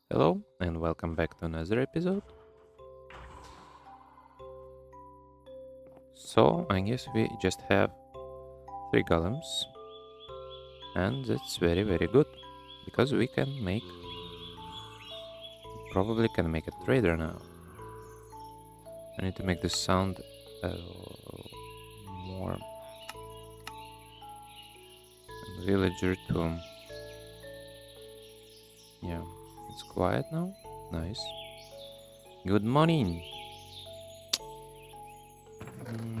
Hello and welcome back to another episode. So I guess we just have three golems and that's very good because we can make probably can make a trader now. I need to make the sound more villager to yeah, it's quiet now. Nice. Good morning.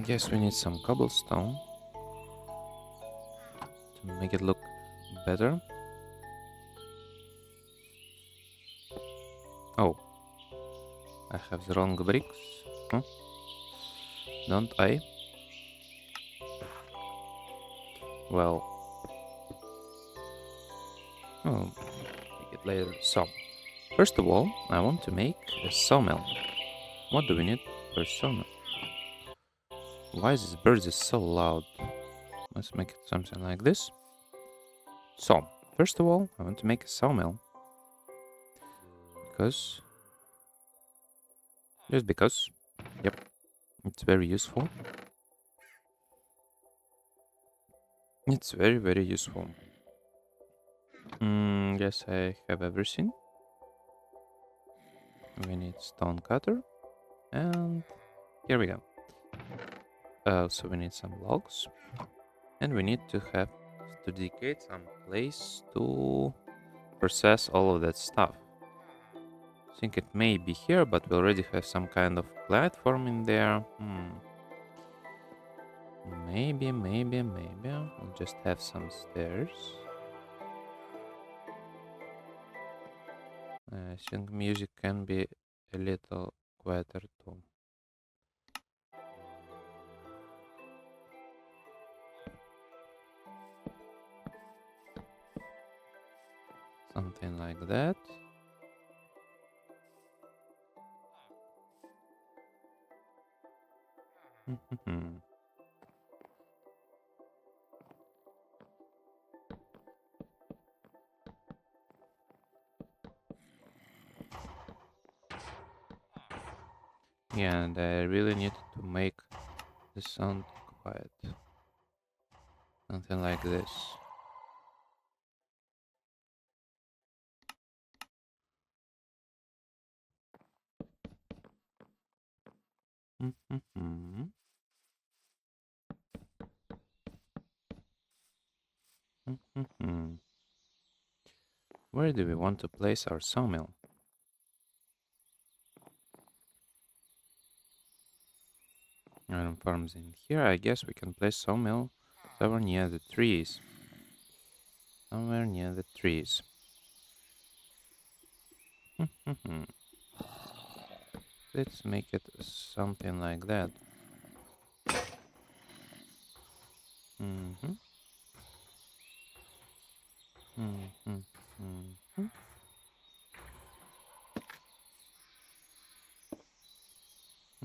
Guess we need some cobblestone to make it look better. Oh, I have the wrong bricks. Huh? Don't I? Well, oh, make it later. So, first of all, I want to make a sawmill. What do we need for a sawmill? Why is this bird is so loud? Let's make it something like this. So, first of all, I want to make a sawmill because, just because, yep, it's very useful. It's very useful. Yes, I have everything. We need stone cutter, and here we go. So we need some logs, and we need to have to dedicate some place to process all of that stuff. I think it may be here, but we already have some kind of platform in there. Maybe. We'll just have some stairs. I think music can be a little quieter too. Something like that. Yeah, and I really need to make the sound quiet. Something like this. Where do we want to place our sawmill? Iron farms in here. I guess we can place sawmill somewhere near the trees. Somewhere near the trees. Let's make it something like that. Mm-hmm. Mm-hmm. Mm-hmm.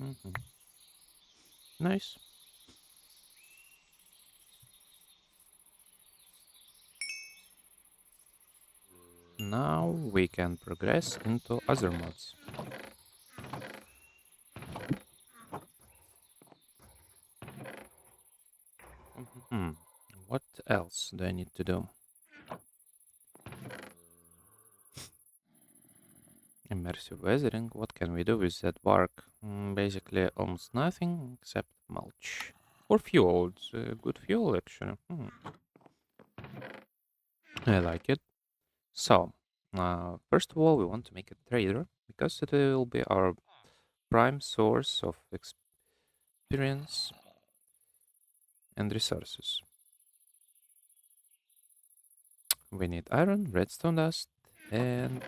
Mm-hmm. Nice. Now we can progress into other mods. What else do I need to do? Immersive weathering. What can we do with that bark? Basically, almost nothing except mulch. Or fuel. It's a good fuel, actually. I like it. So, first of all, we want to make a trader because it will be our prime source of experience and resources. We need iron, redstone dust, and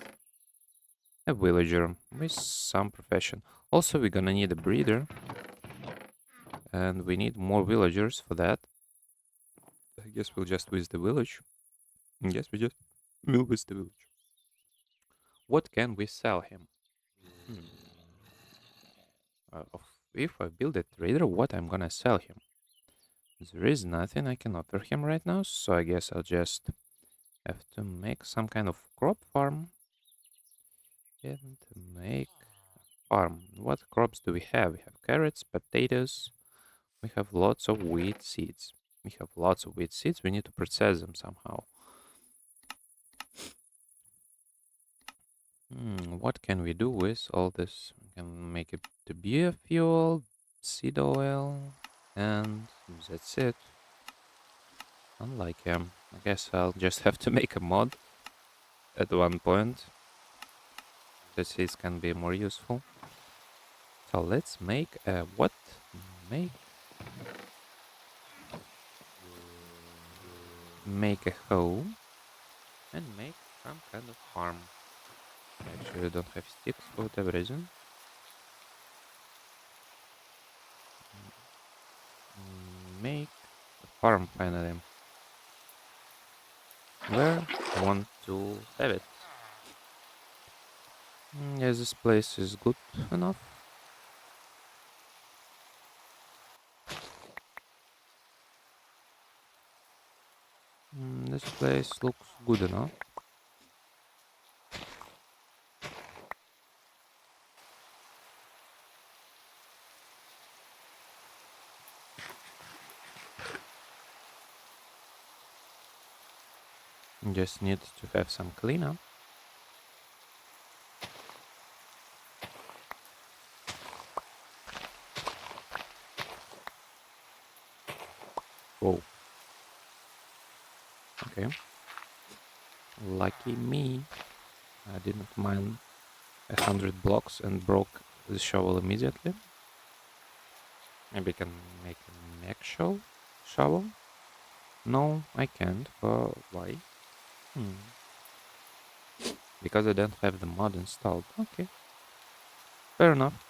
a villager with some profession. Also, we're gonna need a breeder, and we need more villagers for that. I guess we'll just visit the village. Yes, we just will visit the village. What can we sell him? Hmm. If I build a trader, what I'm gonna sell him? There is nothing I can offer him right now, so I guess I'll just have to make some kind of crop farm. and make farm. What crops do we have? We have carrots, potatoes. We have lots of wheat seeds. We have lots of wheat seeds. We need to process them somehow. What can we do with all this? We can make it to biofuel, seed oil, and that's it. Unlike I guess I'll just have to make a mod at one point. The seeds can be more useful. So let's make a what? Make make a home and make some kind of farm. Actually, I don't have sticks for whatever reason. Make a farm finally. Where I want to have it. Yes, this place is good enough. This place looks good enough. Just need to have some cleanup. Whoa. Okay. Lucky me. I didn't mine 100 blocks and broke the shovel immediately. Maybe I can make a mech shovel? No, I can't. Why? Because I don't have the mod installed. Okay. Fair enough.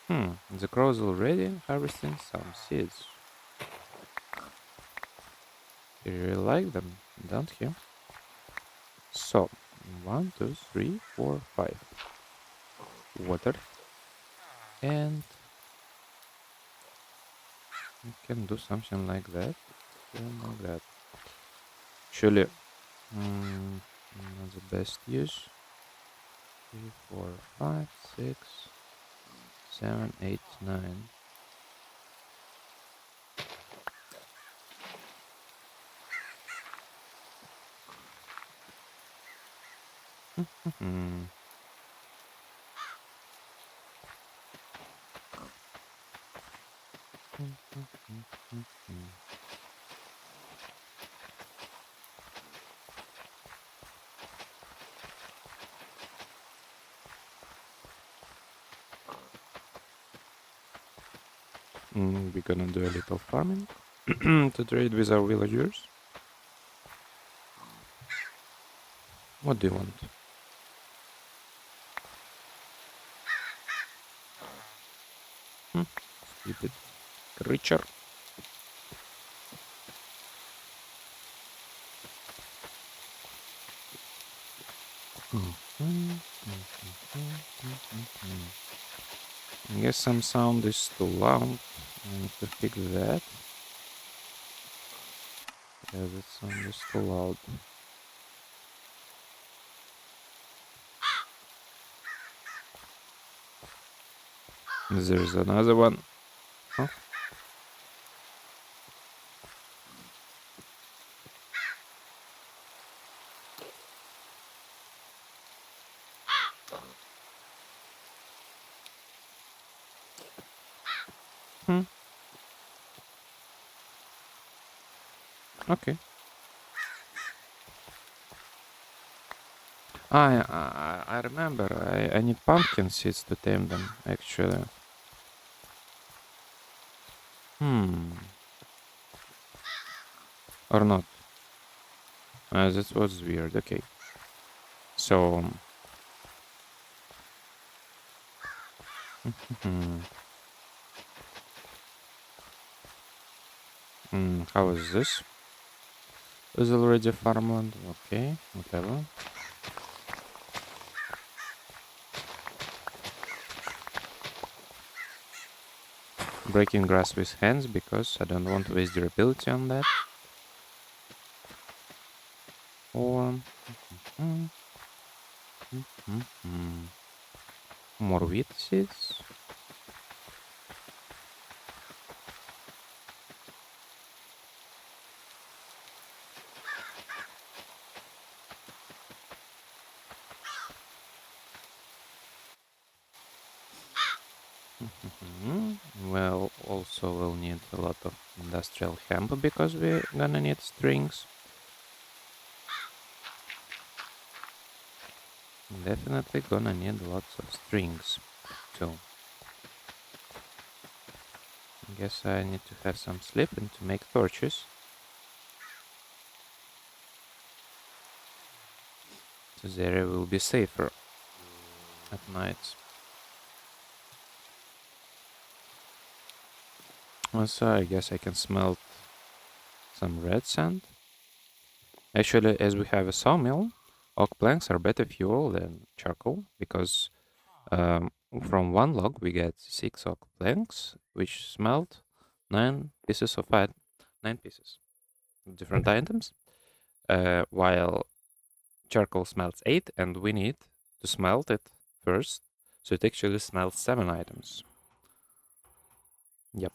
The crow's already harvesting some seeds. You really like them, don't you? So, 1, 2, 3, 4, 5. Water. And you can do something like that. And like that. Actually, not the best use. 3, 4, 5, 6, 7, 8, 9. We're gonna do a little farming to trade with our villagers. What do you want? Stupid creature. I guess some sound is too loud. I need to fix that. Yeah, that sound is too loud. There's another one. Huh? Hmm. Okay. I remember. I need pumpkin seeds to tame them, actually. Or not. That was weird. Okay. So. How is this? Is already farmland. Okay. Whatever. Breaking grass with hands because I don't want to waste durability on that. Or Mm, More wheat seeds. Well, also we'll need a lot of industrial hemp because we're gonna need strings. Definitely gonna need lots of strings too. Guess I need to have some sleep and to make torches. So the area will be safer at night. Also, I guess I can smelt some red sand. Actually, as we have a sawmill, oak planks are better fuel than charcoal because from one log we get 6 oak planks, which smelt 9 pieces of 9 pieces of different items, while charcoal smelts 8, and we need to smelt it first, so it actually smelts 7 items. Yep.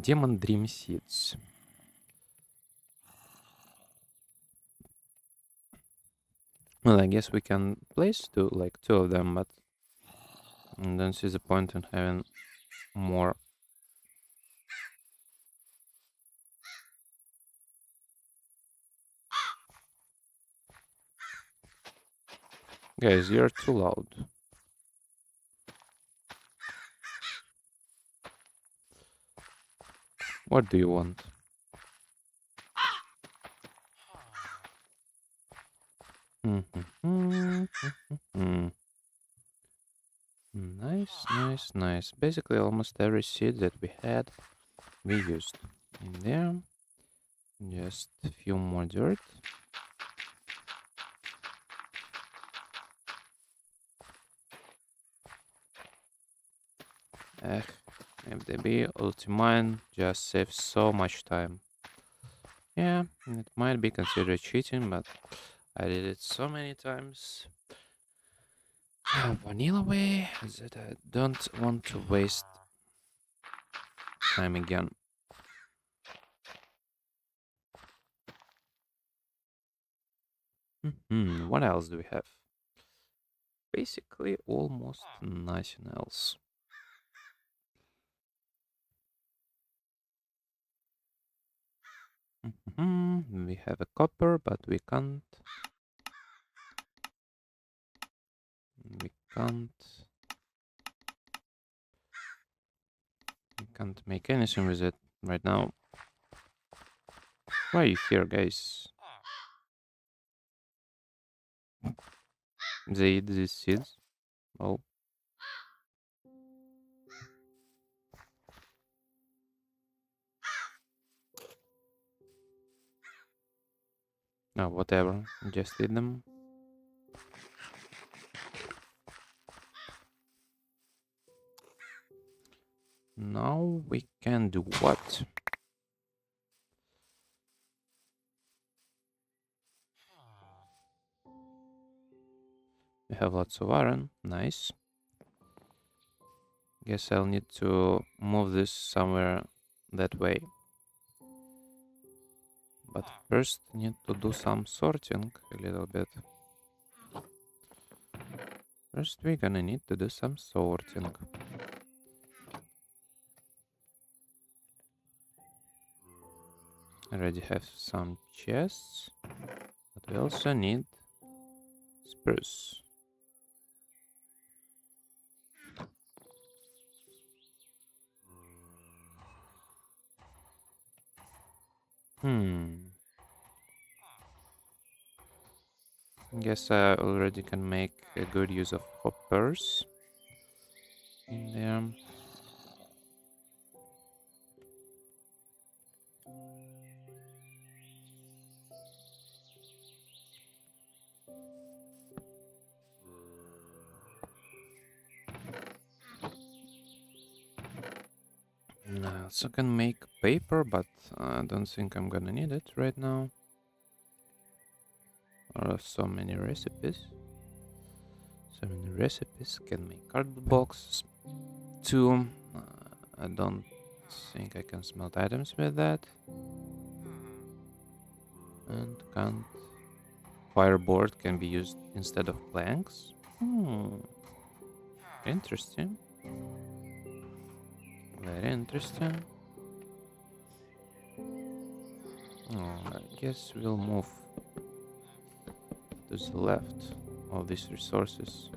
Demon Dream Seeds. Well, I guess we can place two of them, but I don't see the point in having more. Guys, you're too loud. What do you want? Nice, nice, nice. Basically, almost every seed that we had, we used in there. Just a few more dirt. FDB Ultimine just saves so much time. Yeah, it might be considered cheating, but I did it so many times. Vanilla way that I don't want to waste time again. What else do we have? Basically, almost nothing else. We have a copper, but we can't. We can't. We can't make anything with it right now. Why are you here, guys? They eat these seeds. Oh. No, whatever. Just eat them. Now we can do what? We have lots of iron. Nice. Guess I'll need to move this somewhere that way. But first need to do some sorting a little bit. First we're gonna need to do some sorting. Already have some chests, but we also need spruce. Guess I already can make a good use of hoppers in there. So I can make paper, but I don't think I'm gonna need it right now. There are so many recipes. So many recipes. Can make cardboard boxes too. I don't think I can smelt items with that. And can't. Fireboard can be used instead of planks. Interesting. Very interesting. I guess we'll move to the left of these resources.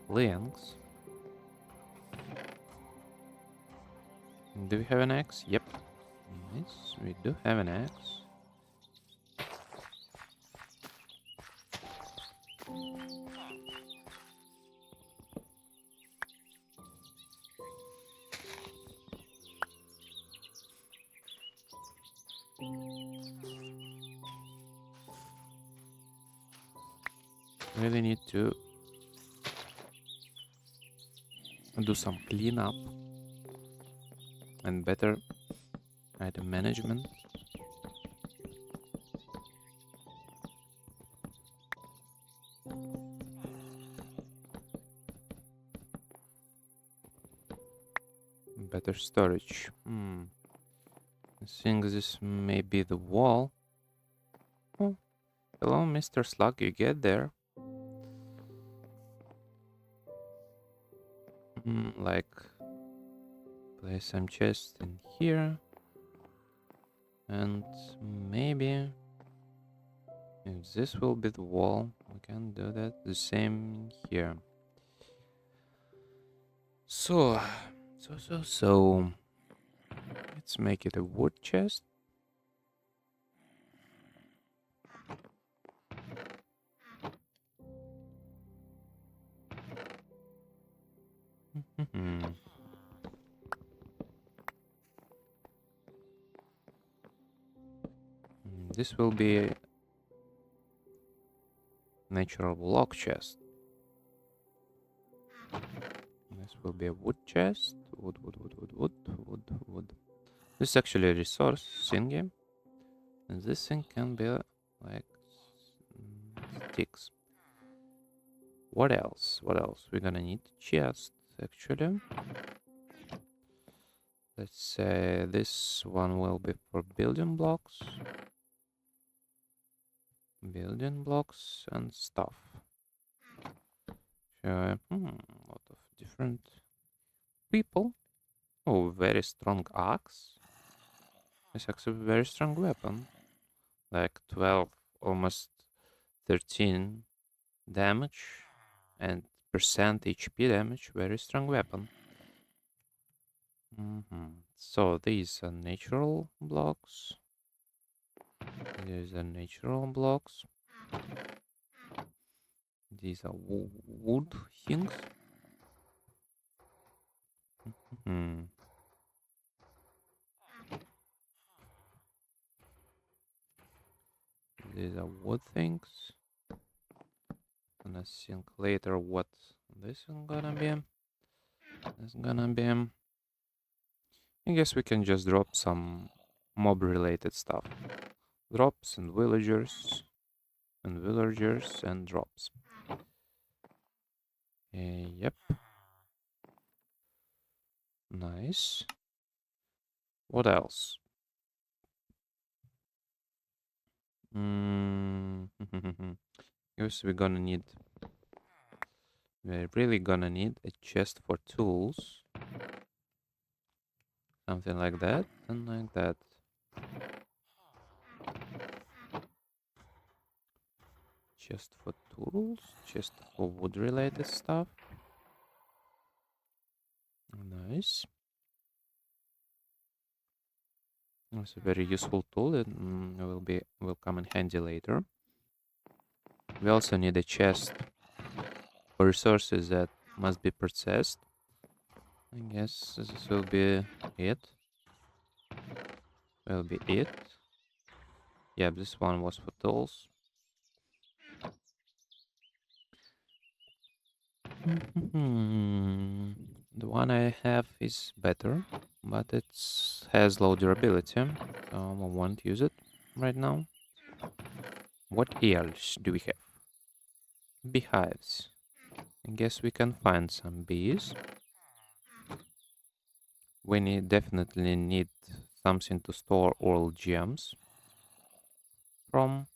Links. Do we have an axe? Yep. Yes, we do have an axe. Really need to do some cleanup and better item management. Better storage. I think this may be the wall. Oh, hello, Mr. Slug, you get there. Like, place some chests in here. And maybe if this will be the wall, we can do that. The same here. So, let's make it a wood chest. This will be a natural block chest. This will be a wood chest. Wood, wood, wood, wood, wood, wood, wood. This is actually a resource thingy. And this thing can be like sticks. What else? What else? We're gonna need chest actually. Let's say this one will be for building blocks. Building blocks and stuff. So, a lot of different people. Oh, very strong axe. It's actually a very strong weapon. Like 12, almost 13 damage and percent HP damage. Very strong weapon. So these are natural blocks. These are natural blocks. These are wood things. These are wood things. And I think later what this is gonna be. It's gonna be. I guess we can just drop some mob related stuff. Drops and villagers. And villagers and drops. Yep. Nice. What else? Guess we're gonna need. We're really gonna need a chest for tools. Something like that and like that. Chest for tools, chest for wood related stuff. Nice. It's a very useful tool that will come in handy later. We also need a chest for resources that must be processed. I guess this will be it. Will be it. Yeah, this one was for tools. Mhm. The one I have is better, but it has low durability, so I won't use it right now. What else do we have? Beehives. I guess we can find some bees. We definitely need something to store all gems from.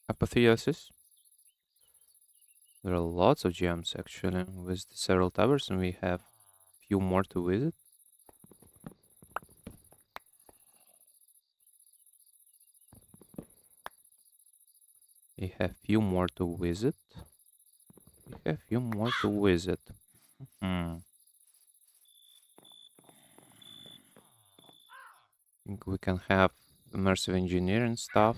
Apotheosis. There are lots of gems actually with the several towers, and we have few more to visit. We have few more to visit. We have few more to visit. Hmm. Think we can have immersive engineering stuff,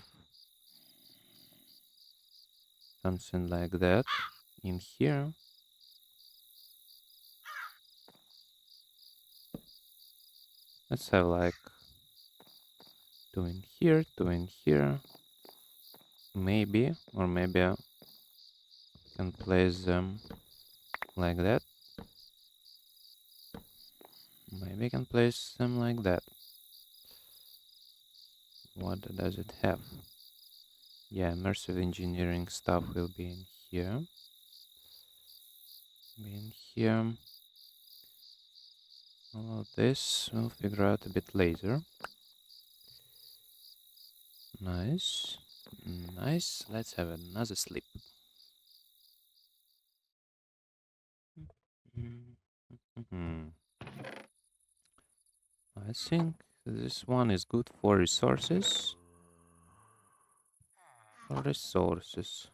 something like that in here. Let's have like two in here, maybe, or maybe I can place them like that. Maybe I can place them like that. What does it have? Yeah, immersive engineering stuff will be in here. Be in here. All of this we'll figure out a bit later. Nice. Nice. Let's have another sleep. Mhm. I think this one is good for resources. For resources.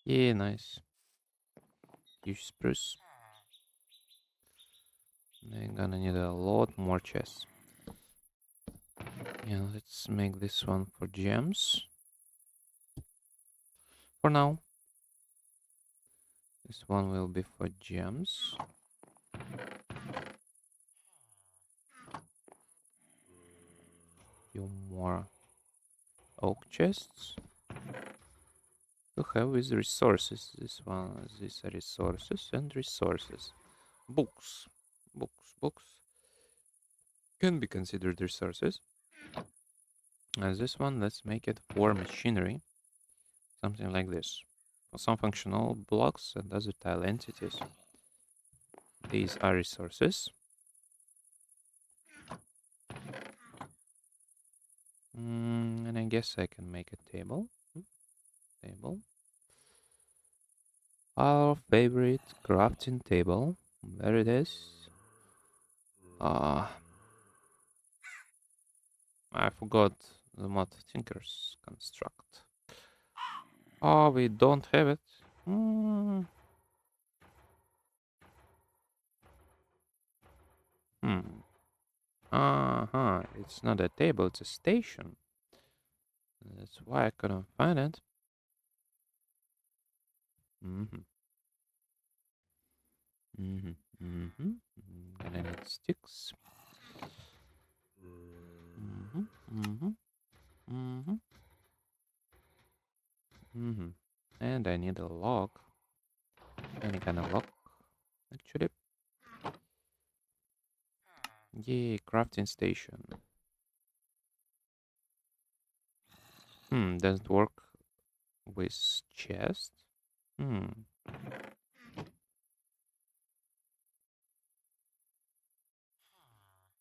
Yeah, nice. Huge spruce. We're gonna need a lot more chests. Yeah, let's make this one for gems. For now. This one will be for gems. Few more oak chests to have with resources. This one, these are resources and resources. Books. Books can be considered resources. As this one, let's make it for machinery. Something like this. For some functional blocks and other tile entities. These are resources. And I guess I can make a table. Table. Our favorite crafting table. There it is. I forgot the mod thinkers construct. Oh, we don't have it. Mm. Hmm. Uh-huh. It's not a table, it's a station. That's why I couldn't find it. Mm-hmm. Mm-hmm. Mm-hmm. Gonna need sticks. Mm-hmm. Mm-hmm. Mm-hmm. Mm-hmm. And I need a log. Any kind of log, actually. Yay, crafting station. Doesn't work with chest. Hmm.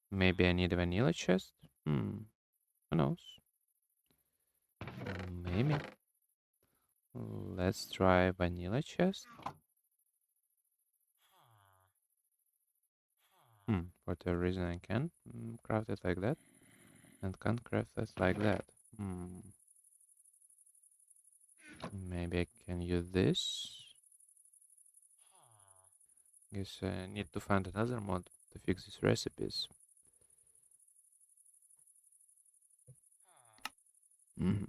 Maybe I need a vanilla chest. Who knows? Maybe. Let's try vanilla chest. For the reason I can craft it like that and can't craft it like that. Maybe I can use this. Guess I need to find another mod to fix these recipes. Mhm.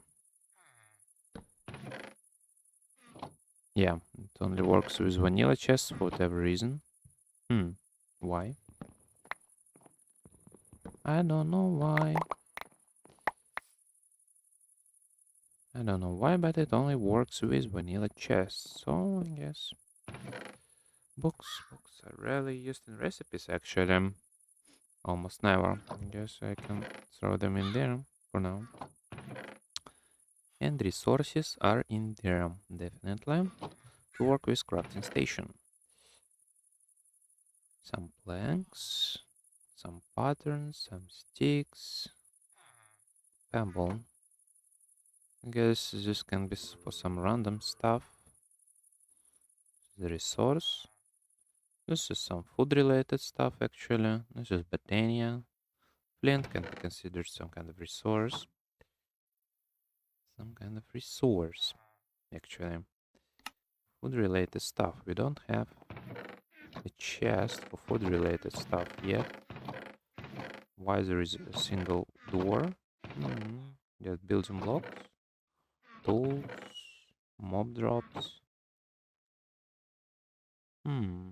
Yeah, it only works with vanilla chests for whatever reason. Why? I don't know why. I don't know why, but it only works with vanilla chests. So I guess books are rarely used in recipes actually. Almost never. I guess I can throw them in there for now. And resources are in there, definitely, to work with crafting station. Some planks, some patterns, some sticks, pebble. I guess this can be for some random stuff. The resource. This is some food related stuff actually. This is botania. Flint can be considered some kind of resource. Some kind of resource, actually. Food related stuff. We don't have a chest for food related stuff yet. Why there is a single door? Get building blocks, tools, mob drops. Hmm.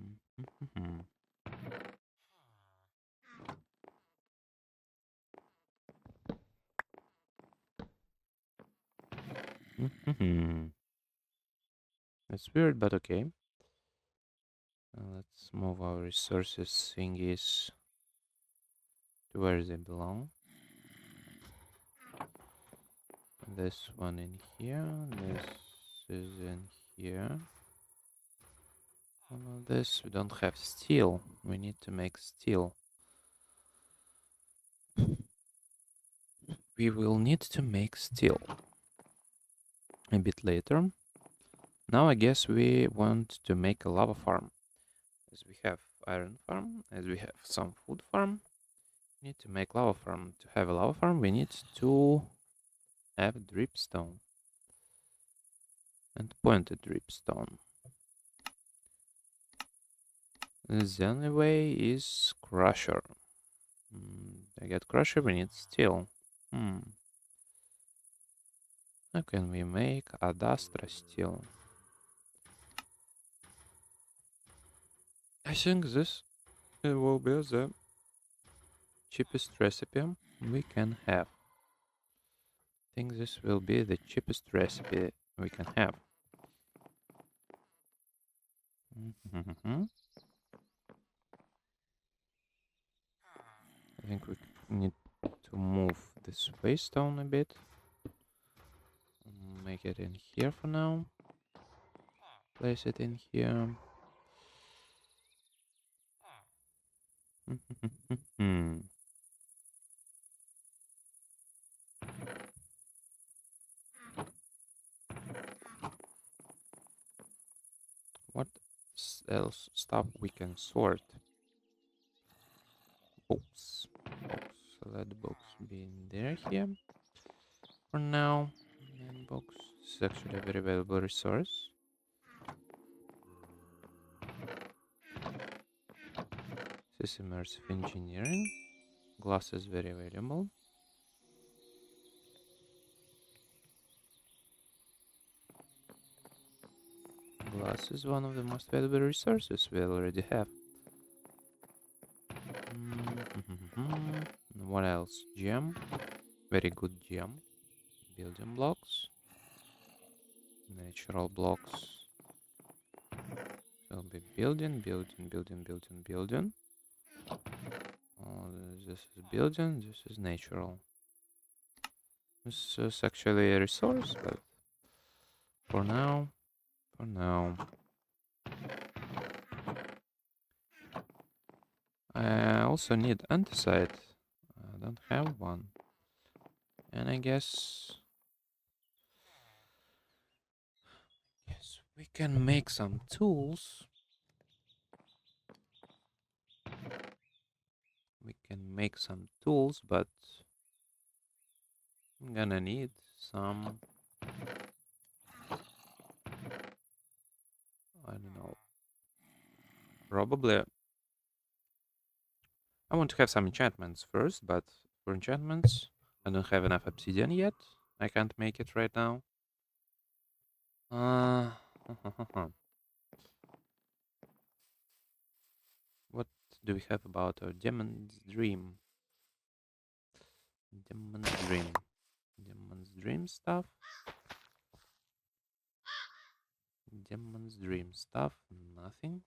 That's weird, but okay. Let's move our resources thingies to where they belong. This one in here. This is in here. All of this. We don't have steel. We need to make steel. We will need to make steel a bit later. Now I guess we want to make a lava farm. As we have iron farm, as we have some food farm, we need to make lava farm. To have a lava farm, we need to have dripstone and pointed dripstone. The only way is crusher. To get crusher, we need steel. How can we make adastra steel? I think this will be the cheapest recipe we can have. I think this will be the cheapest recipe we can have. I think we need to move this face down a bit. Make it in here for now. Place it in here. What else stuff we can sort? Books. Let the books be in there here for now. And books is actually a very valuable resource. This is immersive engineering. Glass is very valuable. Glass is one of the most valuable resources we already have. What else? Gem. Very good gem. Building blocks. Natural blocks. Will be building. Oh, this is building. This is natural. This is actually a resource, but for now, I also need andesite. I don't have one. And I guess we can make some tools. But I'm gonna need some, I don't know, probably I want to have some enchantments first, but for enchantments I don't have enough obsidian yet. I can't make it right now. What do we have about our demon's dream? Demon's Dream. Demon's Dream stuff. Demon's Dream stuff. Nothing.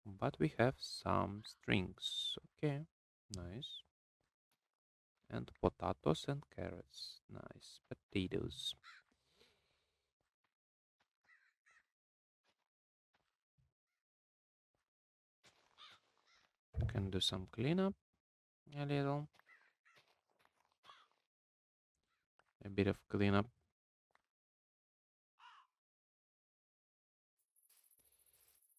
But we have some strings. Okay. Nice. And potatoes and carrots. Nice. Potatoes. Can do some cleanup. A little. A bit of cleanup.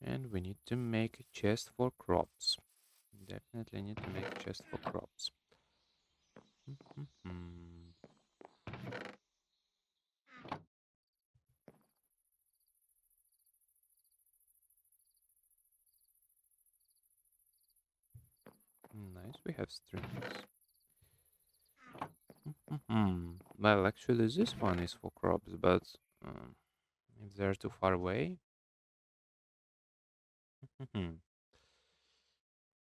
And we need to make a chest for crops. Definitely need to make a chest for crops. Nice, we have strings. Well, actually, this one is for crops, but if they're too far away,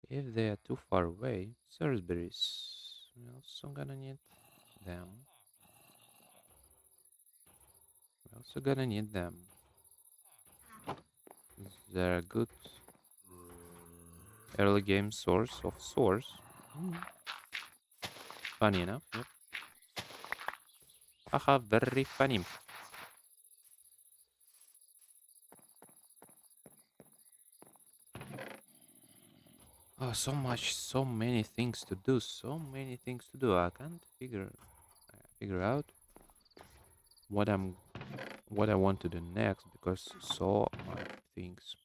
if they are too far away, strawberries. We're also gonna need them. We're also gonna need them. They're a good early game source of source. Funny enough, yep. Haha, very funny. Oh, so much, so many things to do, so many things to do. I can't figure out what I want to do next because so much things,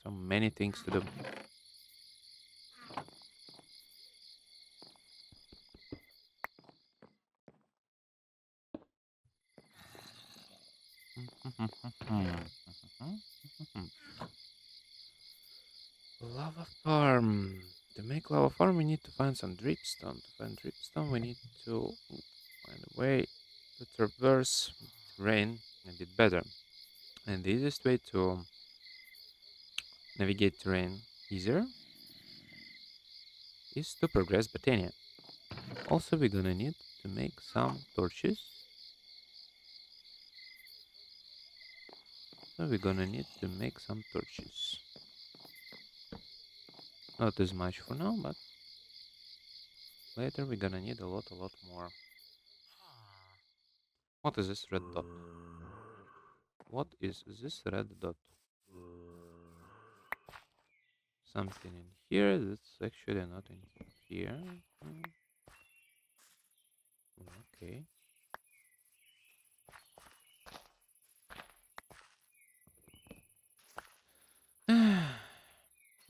so many things to do. Lava farm. To make lava farm, we need to find some dripstone. To find dripstone, we need to find a way to traverse terrain a bit better. And the easiest way to navigate terrain easier is to progress Botania. Also, we're gonna need to make some torches. So we're gonna need to make some torches. Not as much for now, but later we're gonna need a lot more. What is this red dot? What is this red dot? Something in here that's actually not in here. Okay.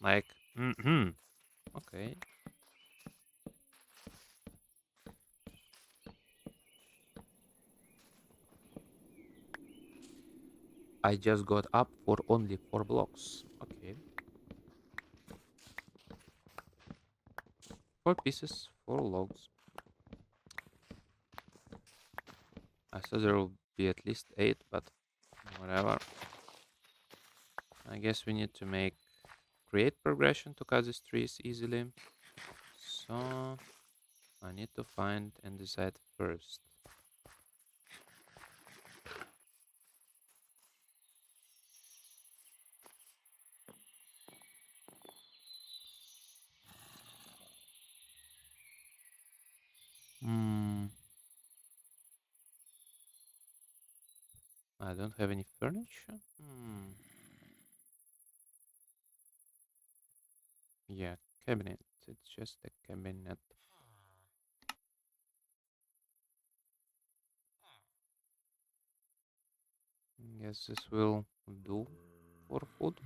Like, okay. I just got up for only 4 blocks. Okay. 4 pieces, 4 logs. I thought there will be at least 8, but whatever. I guess we need to create progression to cut these trees easily. So I need to find and decide first. I don't have any furniture. Yeah, cabinet. It's just a cabinet. Guess this will do for food.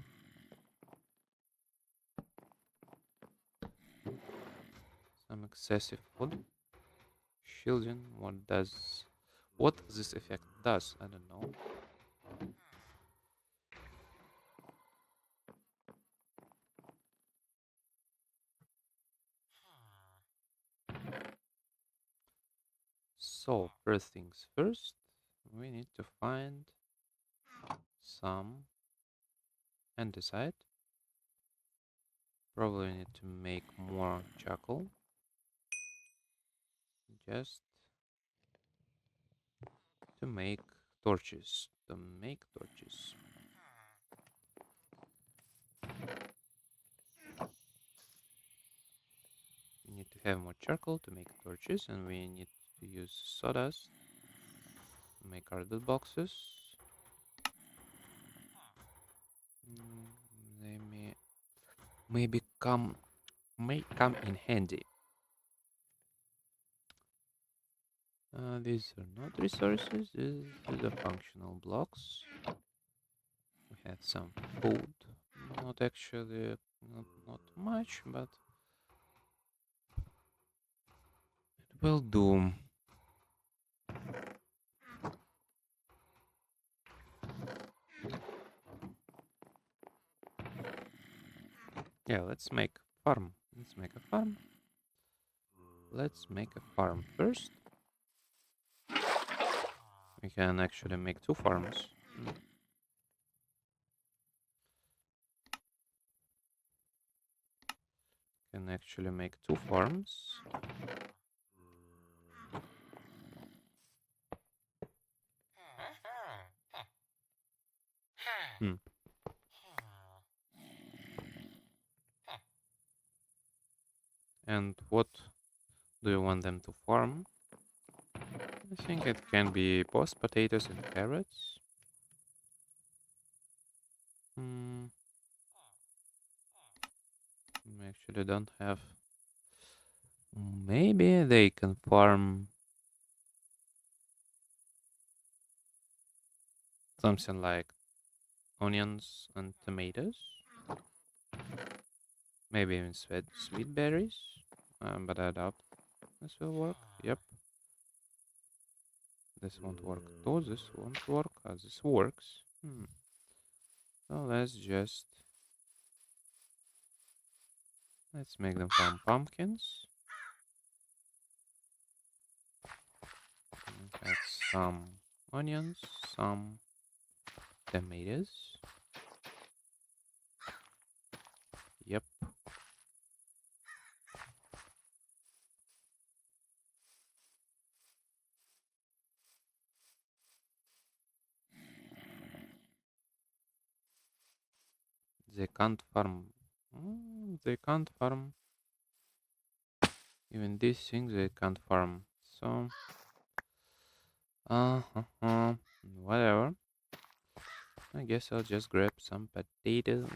Some excessive food. Shielding. What this effect does? I don't know. So first things first, we need to find some andesite. Probably need to make more charcoal. Just to make torches. To make torches. We need to have more charcoal to make torches, and we need to use sawdust to make cardboard boxes. They maybe may come in handy. These are not resources. These are the functional blocks. We have some food. Not actually, not much, but it will do. Yeah, let's make farm. Let's make a farm. Let's make a farm first. We can actually make 2 farms. Can actually make 2 farms. Hmm. And what do you want them to farm? I think it can be both potatoes and carrots. Hmm. I actually don't have. Maybe they can farm something like onions and tomatoes. Maybe even sweet berries. But I doubt this will work. Yep. This won't work. Though this won't work. This works. So let's make them farm pumpkins. Have some onions, some tomatoes. Yep. They can't farm. They can't farm. Even these things they can't farm. So, whatever. I guess I'll just grab some potato.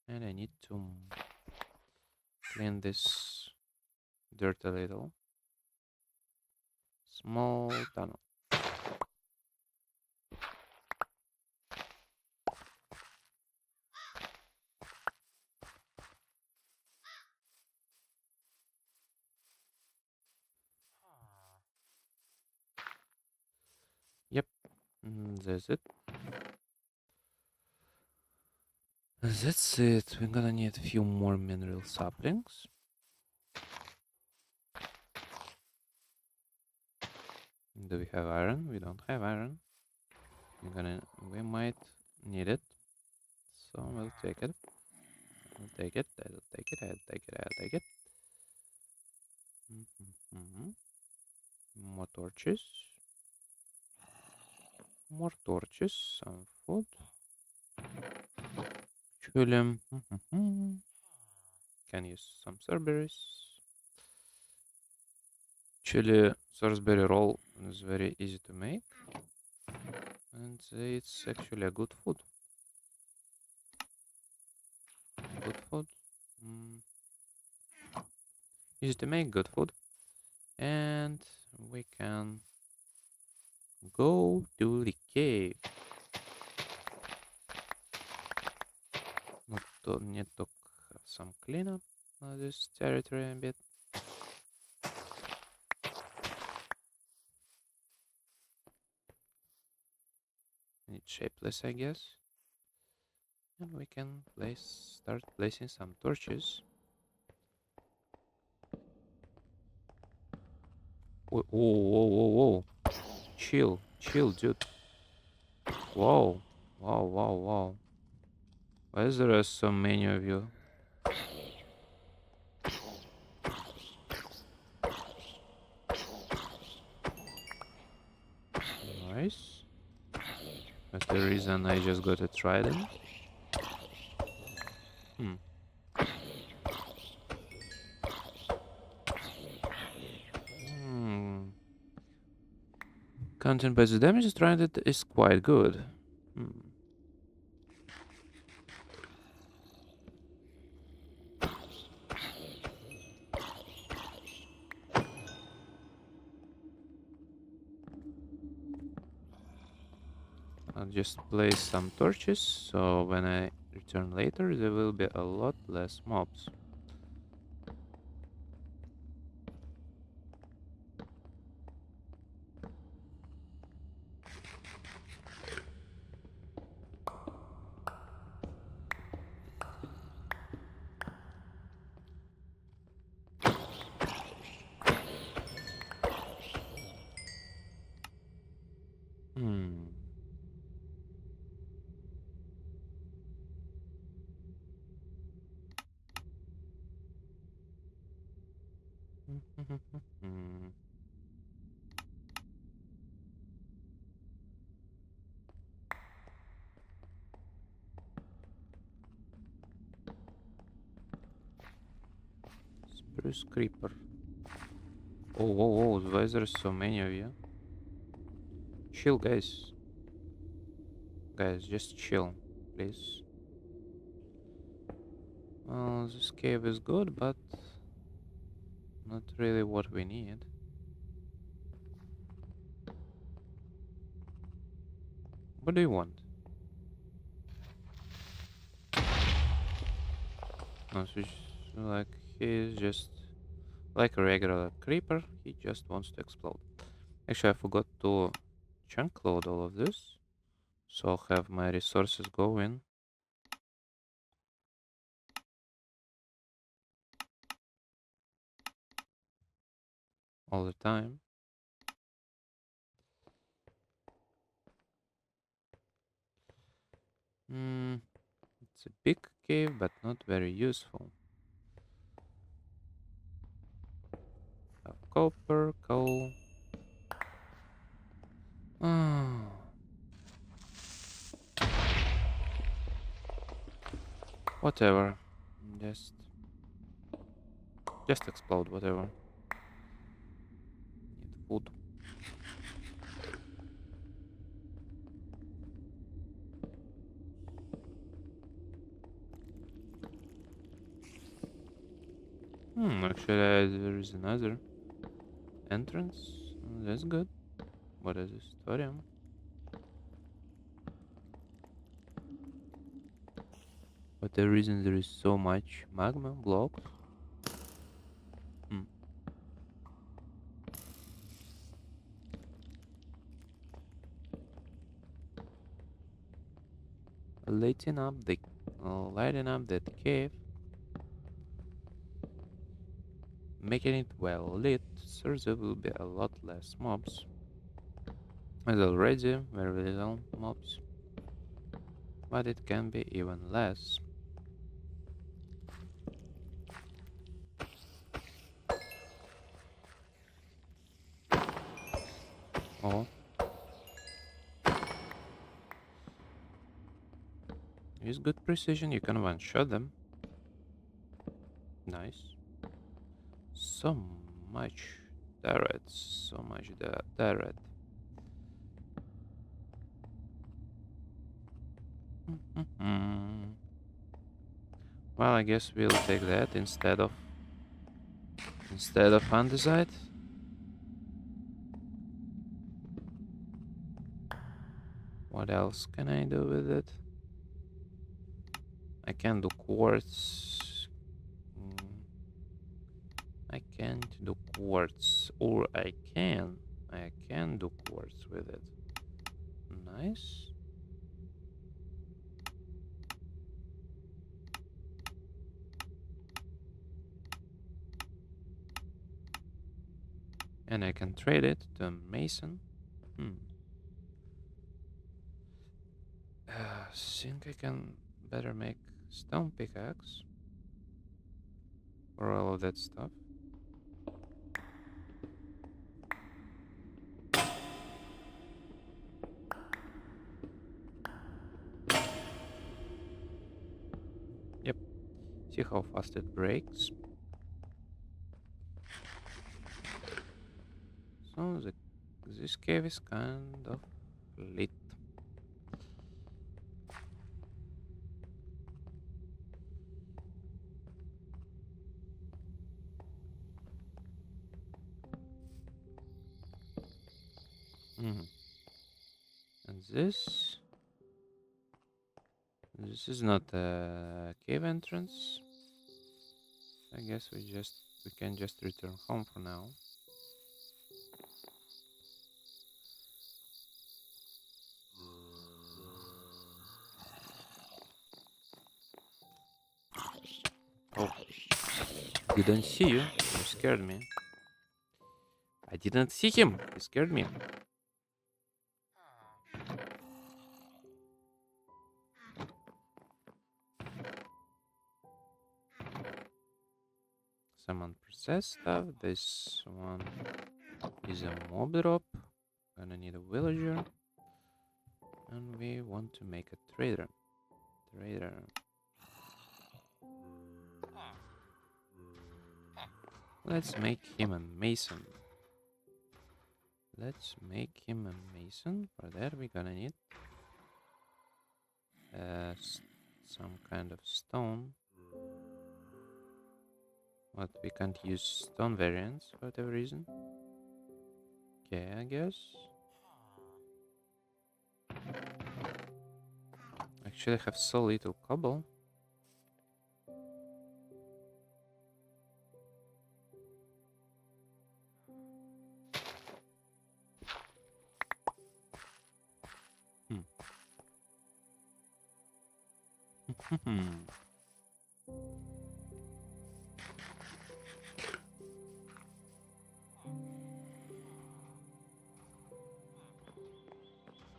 And I need to clean this dirt a little. Small tunnel. Yep, that's it. That's it. We're gonna need a few more mineral saplings. Do we have iron? We don't have iron. We might need it. So we'll take it. I'll take it. I'll take it. I'll take it. I'll take it. More torches. More torches. Some food. Chili. Can use some strawberries. Chili strawberry roll is very easy to make. And it's actually a good food. Good food. Easy to make, good food. And we can go to the cave. Need to have some cleanup of this territory a bit. It's shapeless, I guess. And we can start placing some torches. Whoa, whoa, whoa, whoa. Chill, dude. Whoa, wow. Why is there so many of you? Nice. That's the reason I just got a trident. Hmm. Hmm. Content by the damage trident is quite good. Hmm. I'll just place some torches, so when I return later, there will be a lot less mobs. Hmm. Hmm. Spruce creeper. Oh, whoa, whoa, why is there so many of you? Chill, guys. Guys, just chill, please. Well, this cave is good, but not really what we need. What do you want? No, so like he's just like a regular creeper. He just wants to explode. Actually, I forgot to chunk load all of this, so I'll have my resources going all the time. Hmm, it's a big cave, but not very useful. Have copper, coal. Whatever. Just just explode, whatever. Need food. Actually, there is another entrance. That's good. What is this? Thorium. But the reason there is so much magma blocks. Hmm. Lighting up the lighting up that cave, making it well lit, so there will be a lot less mobs. There's already very little mobs, but it can be even less. Oh, with good precision, you can one-shot them. Nice. So much turrets, so much turret. Well, I guess we'll take that instead of andesite. What else can I do with it? I can do quartz. Mm, I can't do quartz, or I can do quartz with it. Nice. And I can trade it to a mason. Hmm. Think I can better make stone pickaxe for all of that stuff. Yep. See how fast it breaks. So this cave is kind of lit. Mhm. And this is not a cave entrance. I guess we can just return home for now. Oh, didn't see you. You scared me. I didn't see him. He scared me. Some unprocessed stuff. This one is a mob drop. Gonna need a villager. And we want to make a trader. Let's make him a mason. For that we're gonna need some kind of stone. But we can't use stone variants for whatever reason. Okay, I guess. Actually, I have so little cobble.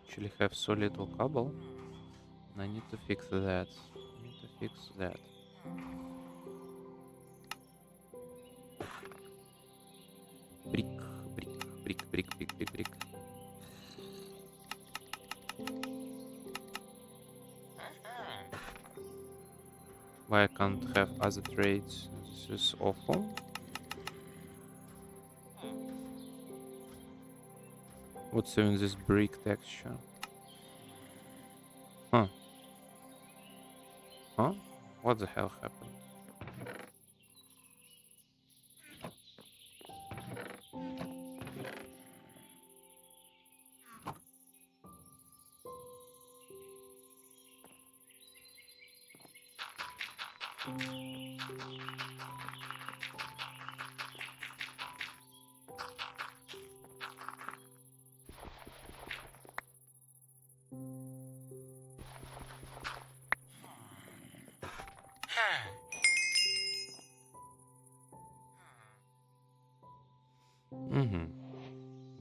Actually have so little cobble. I need to fix that. Brick. Why I can't have other trades? This is awful. What's in this brick texture? Huh? What the hell happened?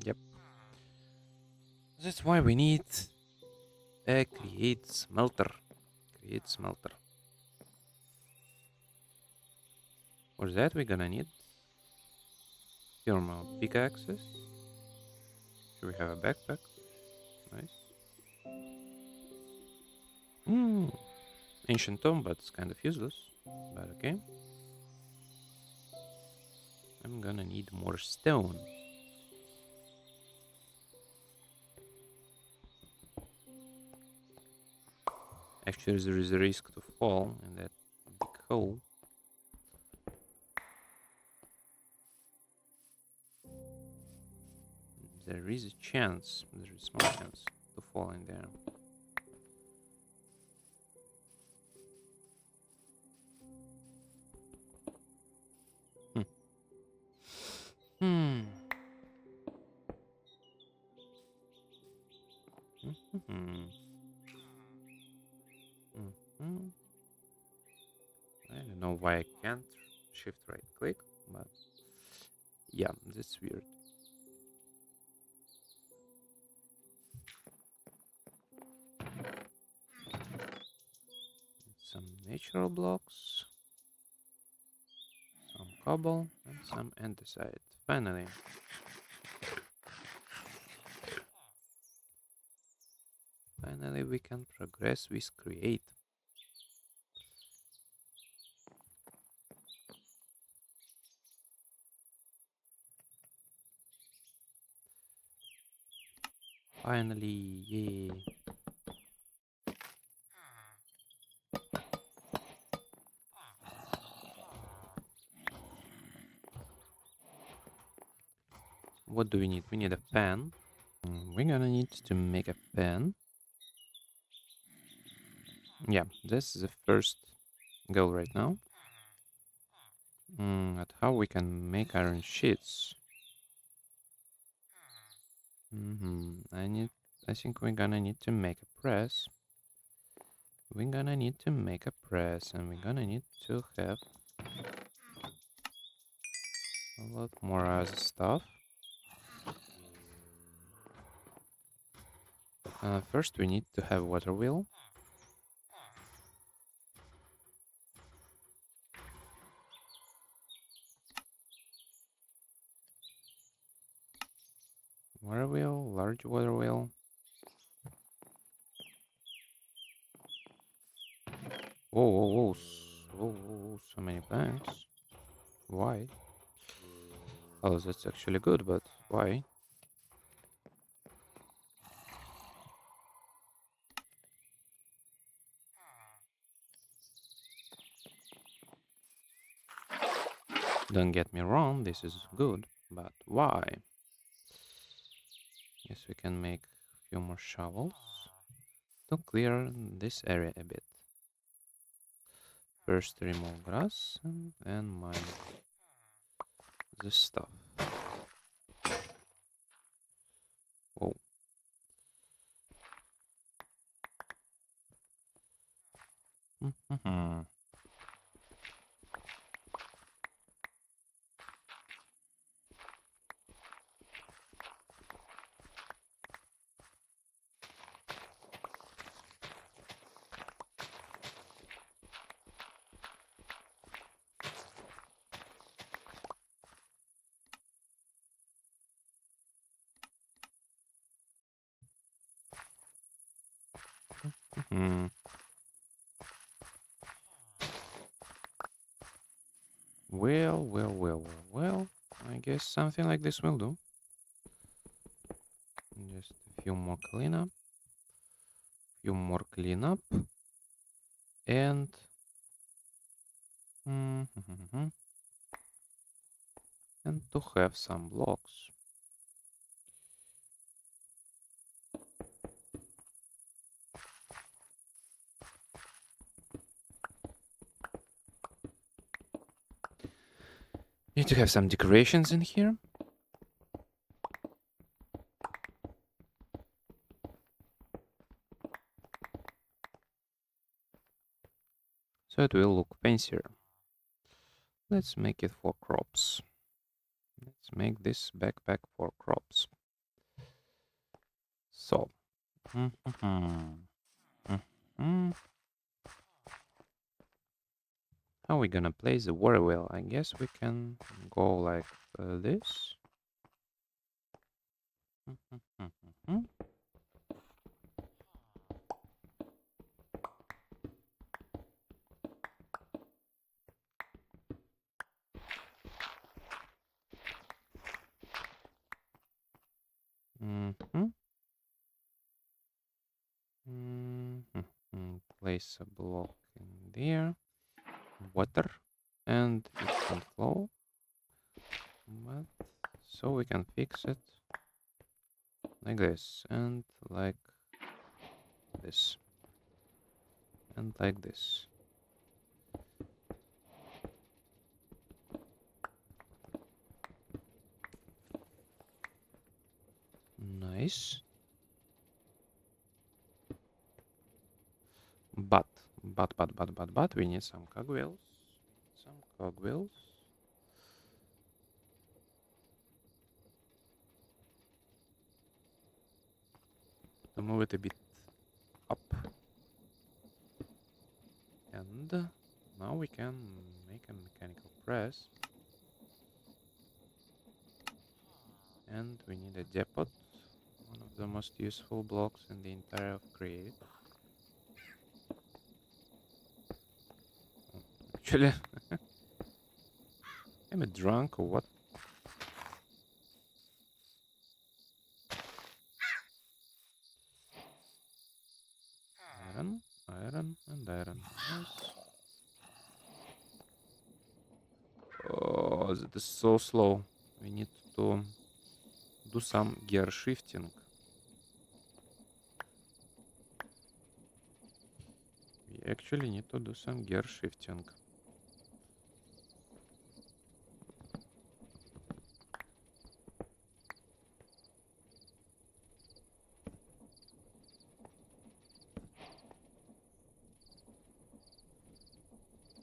Yep. That's why we need a create smelter. For that we're gonna need thermal pickaxes. Here we have a backpack. Nice. Ancient tomb, but it's kind of useless. But okay. I'm gonna need more stone. Actually, there is a risk to fall in that big hole. There is a chance, there is a small chance to fall in there. I don't know why I can't shift right click, but yeah, that's weird. some natural blocks, some cobble, and some andesite. Finally. Finally, we can progress with create. Finally, yay. What do we need? We need a pen. We're gonna need to make a pen. Yeah, this is the first goal right now. At how we can make iron sheets. I think we're gonna need to make a press. We're gonna need to make a press, and we're gonna need to have a lot more other stuff. First, we need to have water wheel. Water wheel, large water wheel. Whoa, whoa, whoa, whoa, whoa, so many planks. Why? Oh, that's actually good, but why? Don't get me wrong, this is good, but why? Yes, we can make a few more shovels to clear this area a bit. First, remove grass and mine this stuff. Whoa. Well, well, well, well, well. I guess something like this will do. Just a few more cleanup. And and to have some blocks. Need to have some decorations in here. So it will look fancier. Let's make it for crops. Let's make this backpack for crops. So. How are we gonna place the water wheel? I guess we can go like this. Place a block in there. Water. And it can flow. But so we can fix it like this and like this and like this. Nice. But we need some cogwheels. Some cogwheels. To move it a bit up. And now we can make a mechanical press. And we need a depot, one of the most useful blocks in the entire of Create. Actually, am I drunk or what? Iron, iron, and iron. Nice. Oh, that is so slow. We need to do some gear shifting. We actually need to do some gear shifting.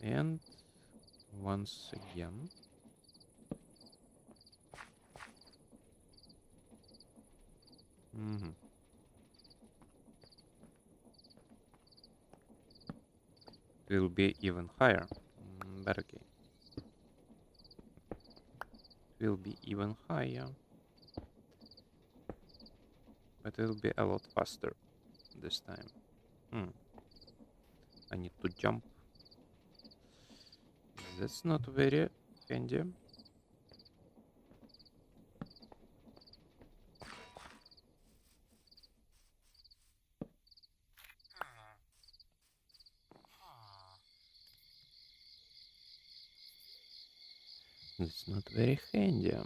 And once again, it will be even higher. But okay, it will be even higher. But it will be a lot faster this time. I need to jump. That's not very handy. It's not very handy.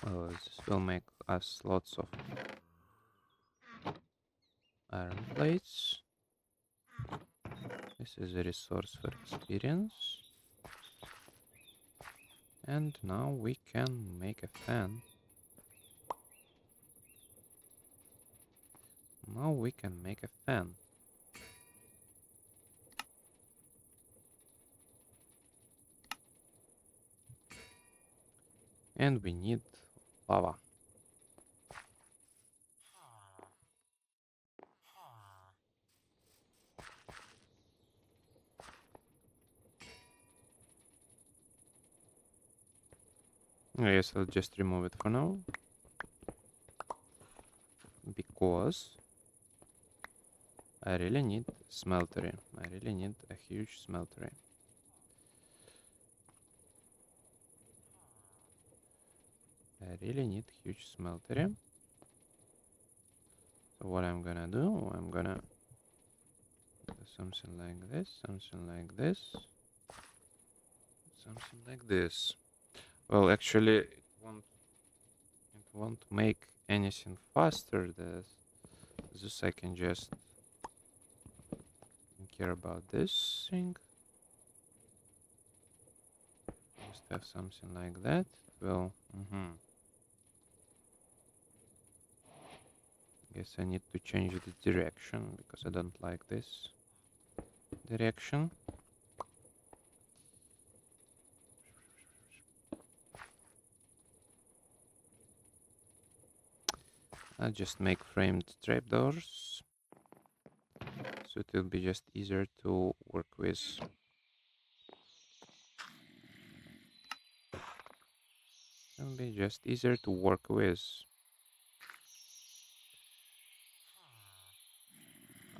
Well, this will make us lots of iron plates. This is a resource for experience. And now we can make a fan. Now we can make a fan. And we need lava. Yes, I'll just remove it for now. Because I really need smeltery. I really need a huge smeltery. I really need huge smeltery. So what I'm gonna do, I'm gonna do something like this, something like this, something like this. Well, actually, it won't make anything faster. This I can just care about this thing. Just have something like that. Well, guess I need to change the direction because I don't like this direction. I'll just make framed trapdoors, so it will be just easier to work with. It'll be just easier to work with.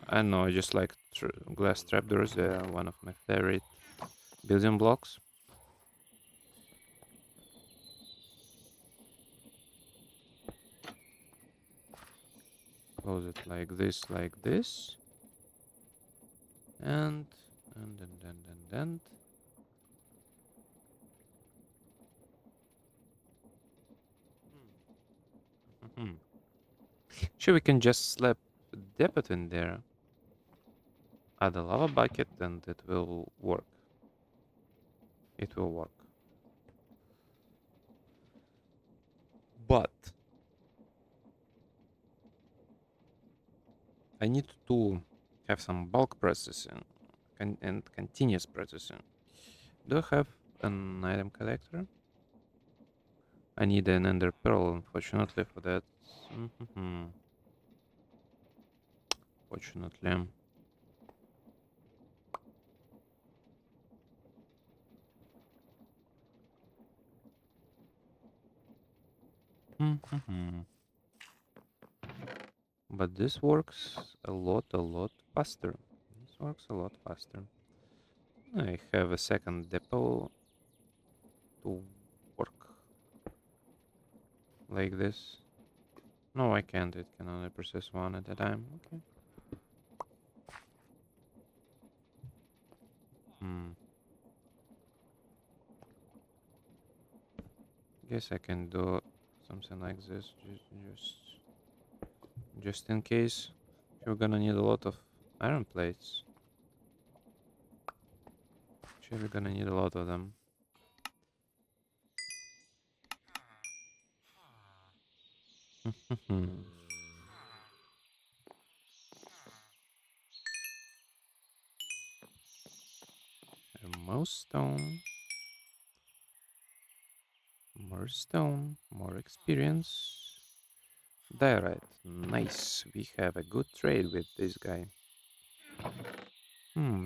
I know, I just like glass trapdoors. They are one of my favorite building blocks. Close it like this, and. Sure, we can just slap a depot in there, add a lava bucket, and it will work. It will work. But I need to have some bulk processing and continuous processing. Do I have an item collector? I need an ender pearl, unfortunately, for that. Fortunately. But this works a lot faster. This works a lot faster. I have a second depot to work like this. No, I can't. It can only process one at a time. Okay. Hmm. Guess I can do something like this. Just in case. You're gonna need a lot of iron plates. Actually, we're gonna need a lot of them. More stone. More stone. More experience. Diorite. Nice. We have a good trade with this guy.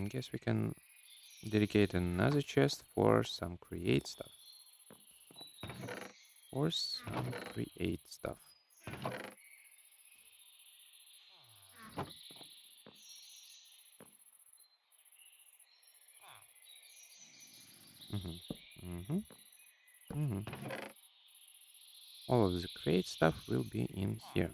Guess we can dedicate another chest for some create stuff. For some create stuff. All of the create stuff will be in here.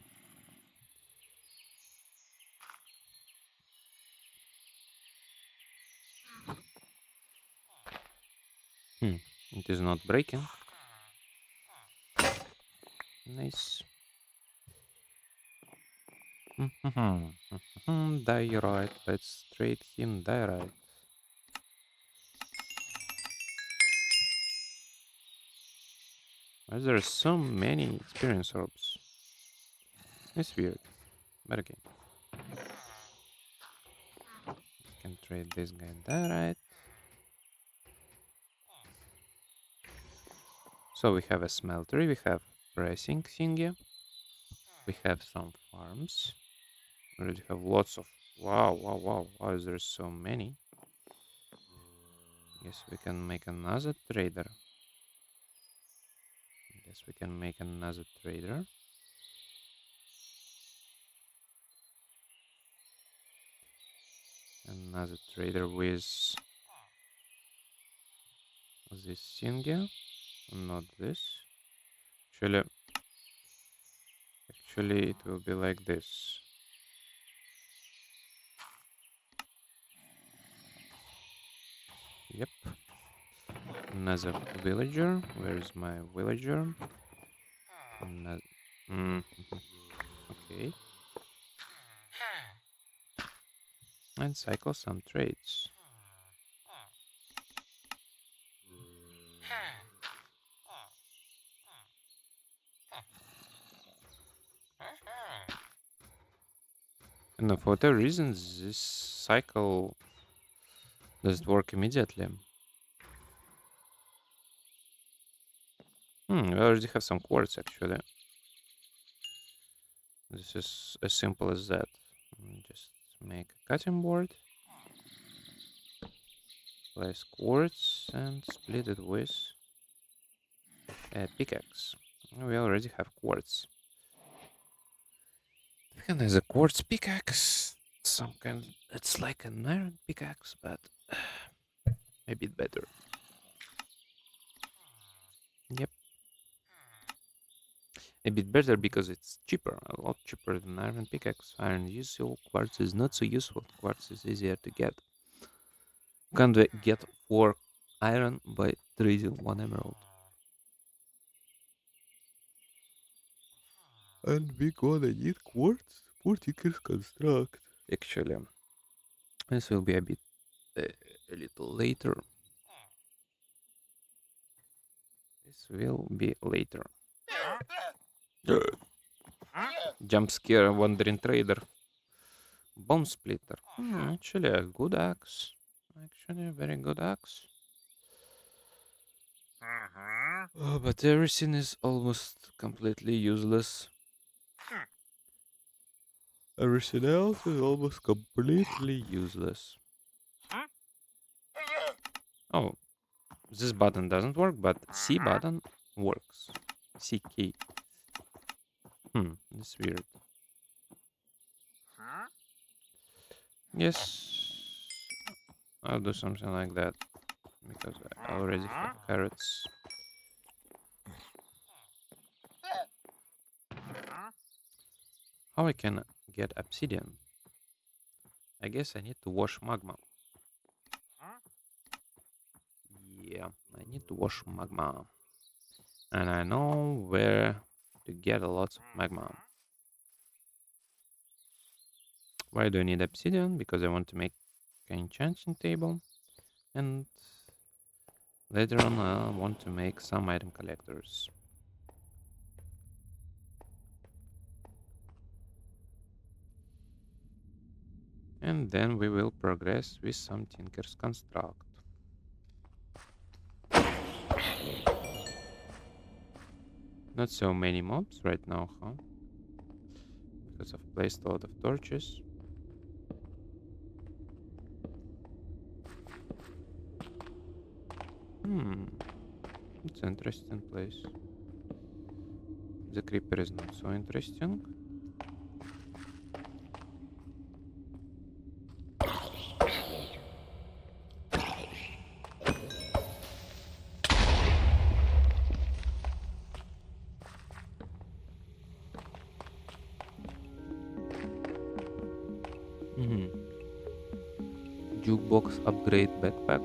It is not breaking. Nice. Diorite. Let's trade him diorite. Why there are so many experience orbs? It's weird. But okay. We can trade this guy diorite. So we have a smelter, we have pressing thingy. We have some farms. We already have lots of... Wow. Why is there so many? Guess we can make another trader. Guess we can make another trader. Another trader with this thingy. Not this. Actually, it will be like this. Yep. Another villager. Where is my villager? Another... Okay. And cycle some trades. And for whatever reason, this cycle doesn't work immediately. We already have some quartz actually. This is as simple as that. Just make a cutting board, place quartz, and split it with a pickaxe. We already have quartz. And there's a quartz pickaxe. Some kind. It's like an iron pickaxe, but a bit better. Yep. A bit better because it's cheaper, a lot cheaper than iron pickaxe. Iron is useful, quartz is not so useful. Quartz is easier to get. Can't get 4 iron by trading 1 emerald. And we gonna need quartz for Tinker's construct. Actually, this will be uh, a little later. This will be later. Jump scare, wandering trader. Bone splitter. Actually, a good axe. Actually, a very good axe. But everything is almost completely useless. Everything else is almost completely useless. Oh, this button doesn't work, but C button works. C key. That's weird. Yes, I'll do something like that because I already have carrots. How I can get obsidian? I guess I need to wash magma. Yeah, I need to wash magma. And I know where to get a lot of magma. Why do I need obsidian? Because I want to make an enchanting table. And later on I want to make some item collectors. And then we will progress with some Tinker's Construct. Not so many mobs right now, huh? Because I've placed a lot of torches. It's an interesting place. The creeper is not so interesting. Jukebox upgrade backpack.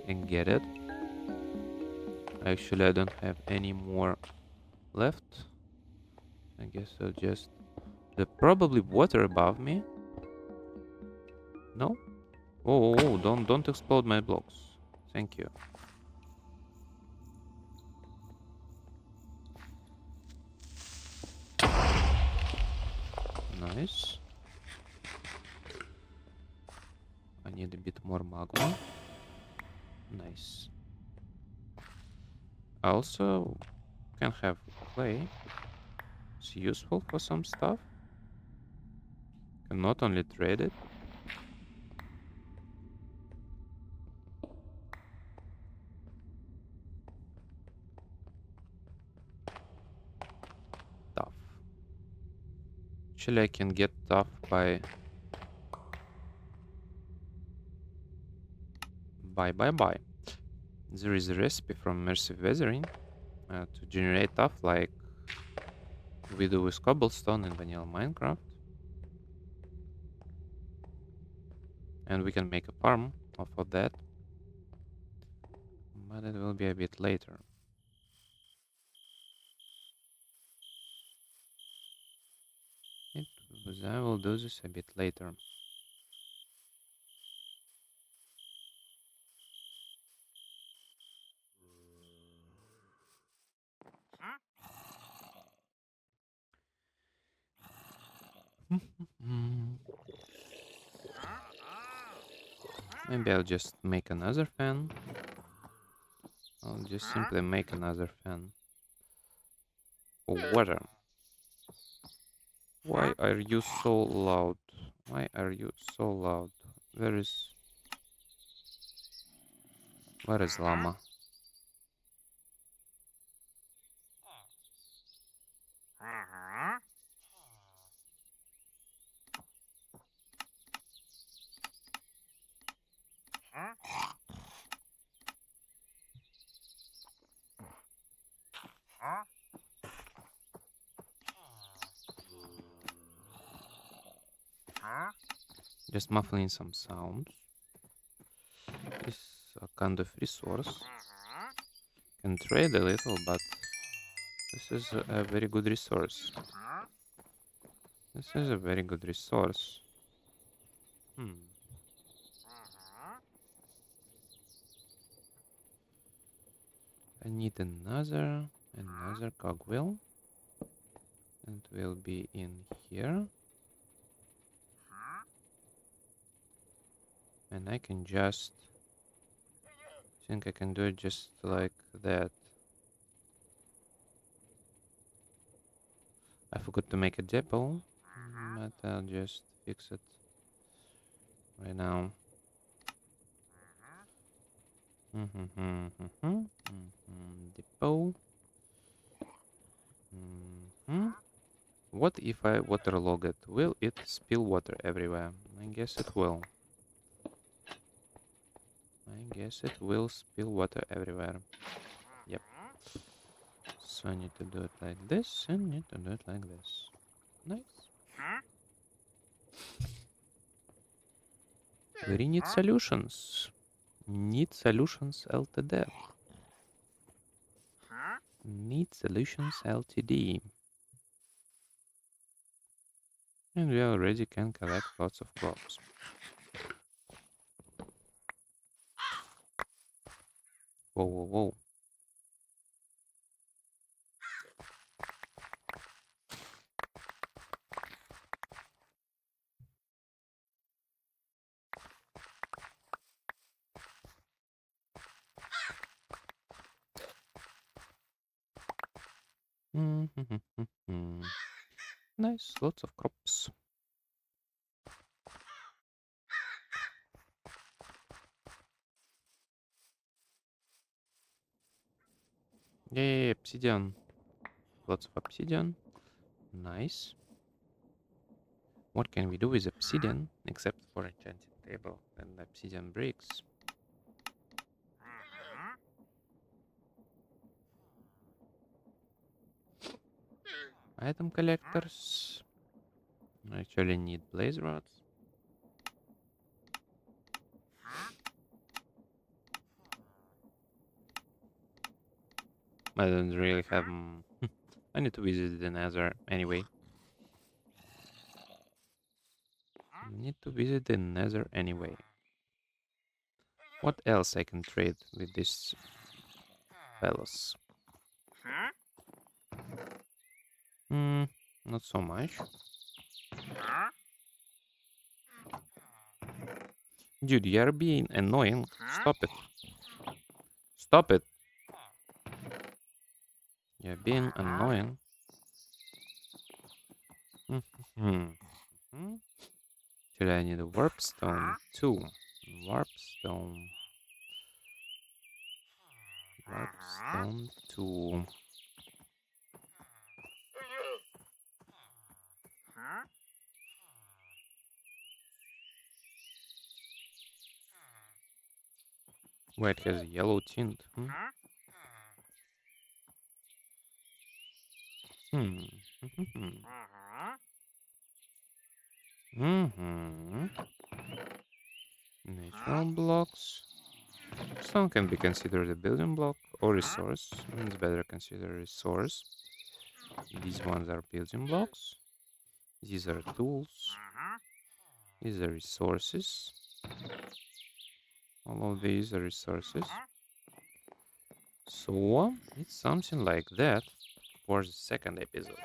And get it. Actually, I don't have any more left. I guess I'll just... There's probably water above me. No? Oh, don't explode my blocks. Thank you. Nice. I need a bit more magma. Nice. I also can have clay. It's useful for some stuff. Can not only trade it. Tough. Actually, I can get tough by buy. There is a recipe from Immersive Weathering to generate tough like we do with cobblestone in vanilla Minecraft. And we can make a farm off of that. But it will be a bit later. I will do this a bit later. Maybe I'll just make another fan. I'll just simply make another fan. For water. Why are you so loud? Why are you so loud? Where is llama? Just muffling some sounds. This is a kind of resource. Can trade a little, but this is a very good resource. This is a very good resource. I need another cogwheel. And it will be in here. And I can just, think I can do it just like that. I forgot to make a depot, but I'll just fix it right now. Depot. What if I waterlog it? Will it spill water everywhere? I guess it will. I guess it will spill water everywhere. Yep. So I need to do it like this, and need to do it like this. Nice. We need solutions. Need solutions LTD. Need solutions LTD. And we already can collect lots of crops. Whoa, whoa, whoa. Nice, lots of crops. Yay, obsidian. Lots of obsidian. Nice. What can we do with obsidian except for enchanted table and obsidian bricks? Item collectors. I actually need blaze rods. I don't really have... I need to visit the nether anyway. Need to visit the nether anyway. What else I can trade with these fellows? Not so much. Dude, you're being annoying. Stop it. Stop it. You're being annoying. Should I need a warpstone? 2. Warpstone. Warpstone 2. Wait, it has a yellow tint. Natural blocks. Stone can be considered a building block or resource. It's better consider resource. These ones are building blocks. These are tools. These are resources. All of these are resources. So it's something like that for the second episode.